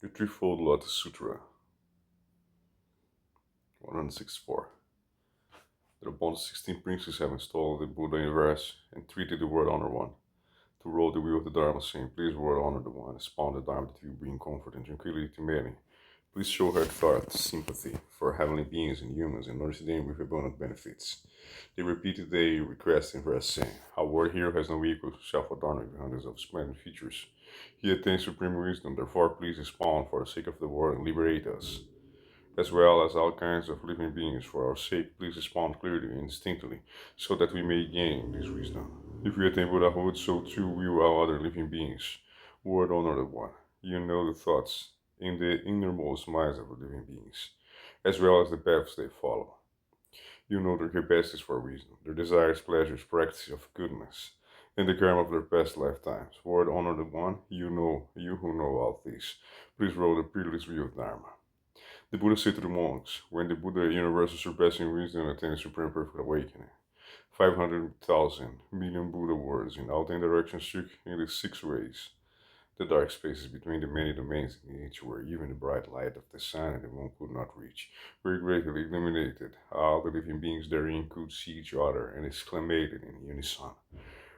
The Threefold Lotus Sutra, 164. That upon the 16 princes have installed the Buddha in verse and treated the word honor one to roll the wheel of the Dharma, saying, Please, word honor the one, expound the Dharma that you bring comfort and tranquility to many. Please show heartfelt sympathy for heavenly beings and humans and nourish them with abundant benefits. They repeated their request in verse, saying, Our word hero has no equal, self-adorned with hundreds of splendid features. He attains supreme wisdom, therefore please expound for the sake of the world and liberate us, as well as all kinds of living beings. For our sake, please expound clearly and distinctly, so that we may gain this wisdom. If we attain Buddhahood, so too will all other living beings. Word honored one, you know the thoughts in the innermost minds of the living beings, as well as the paths they follow. You know their capacities for wisdom, their desires, pleasures, practices of goodness, and the karma of their past lifetimes. Word honored one, you who know all these, please roll the peerless wheel of Dharma. The Buddha said to the monks, when the Buddha, universal surpassing wisdom, attains supreme perfect awakening, 500,000 million Buddha words in all 10 directions shook in the 6 ways. The dark spaces between the many domains in each, where even the bright light of the sun and the moon could not reach, were greatly illuminated. All the living beings therein could see each other and exclaimed in unison,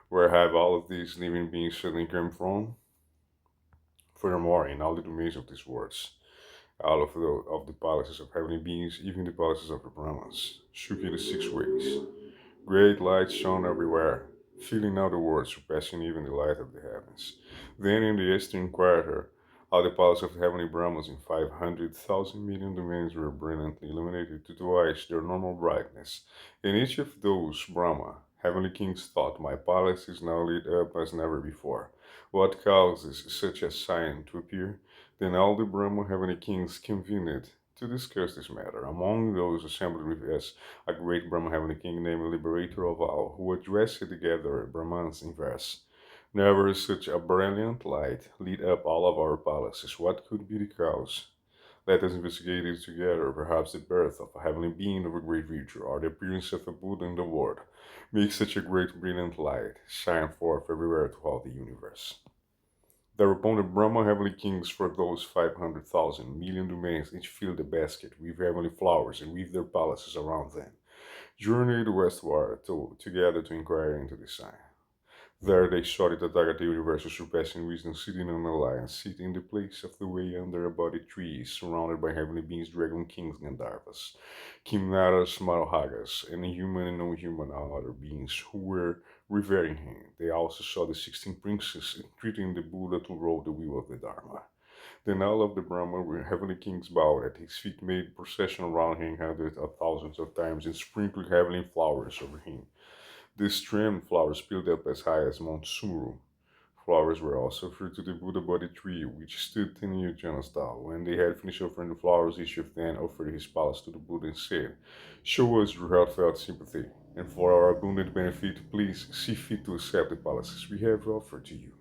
Where have all of these living beings suddenly come from? Furthermore, in all the domains of these words, all of the palaces of heavenly beings, even the palaces of the Brahmans, shook in the 6 ways. Great light shone everywhere, filling all the world, surpassing even the light of the heavens. Then in the eastern quarter, all the palaces of the heavenly Brahmas in 500,000 million domains were brilliantly illuminated to twice their normal brightness. In each of those Brahma, heavenly kings thought, My palace is now lit up as never before. What causes such a sign to appear? Then all the Brahma heavenly kings convened to discuss this matter. Among those assembled with us, a great Brahma heavenly king named Liberator of all, who addressed together Brahmans in verse. Never such a brilliant light lit up all of our palaces. What could be the cause? Let us investigate it together. Perhaps the birth of a heavenly being of a great virtue, or the appearance of a Buddha in the world, makes such a great brilliant light shine forth everywhere throughout the universe. Thereupon the Brahma heavenly kings for those 500,000 million domains each filled a basket with heavenly flowers and weaved their palaces around them, journeyed westward together to inquire into the sign. There they saw the Tathagata universal surpassing wisdom sitting on a lion, sitting in the place of the way under a body tree, surrounded by heavenly beings, dragon kings, Gandharvas, Kimnaras, Marohagas, and human and non-human all other beings who were revering him. They also saw the 16 princes entreating the Buddha to roll the wheel of the Dharma. Then all of the Brahma heavenly kings bowed at his feet, made procession around him hundreds of thousands of times, and sprinkled heavenly flowers over him. These trimmed flowers built up as high as Mount Suru. Flowers were also offered to the Buddha Bodhi tree, which stood 10 years tall. When they had finished offering the flowers, each of them offered his palace to the Buddha and said, Show us your heartfelt sympathy, and for our abundant benefit, please see fit to accept the palaces we have offered to you.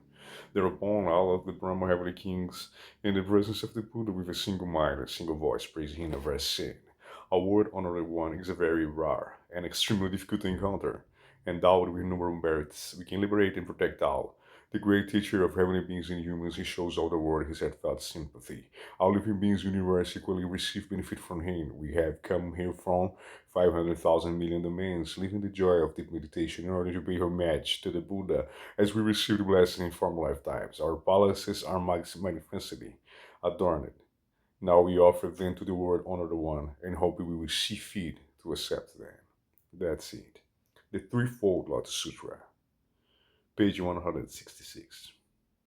Thereupon all of the Brahma heavenly kings, in the presence of the Buddha, with a single mind, a single voice, praising him, verse saying, A word honored one is a very rare and extremely difficult to encounter. Endowed with innumerable merits, we can liberate and protect all. The great teacher of heavenly beings and humans, he shows all the world his heartfelt sympathy. All living beings in the universe equally receive benefit from him. We have come here from 500,000 million domains, living the joy of deep meditation in order to pay homage to the Buddha, as we received blessings in former lifetimes. Our palaces are magnificently adorned. Now we offer them to the world, honor the one, and hope we will see fit to accept them. That's it. The Threefold Lotus Sutra, page 166.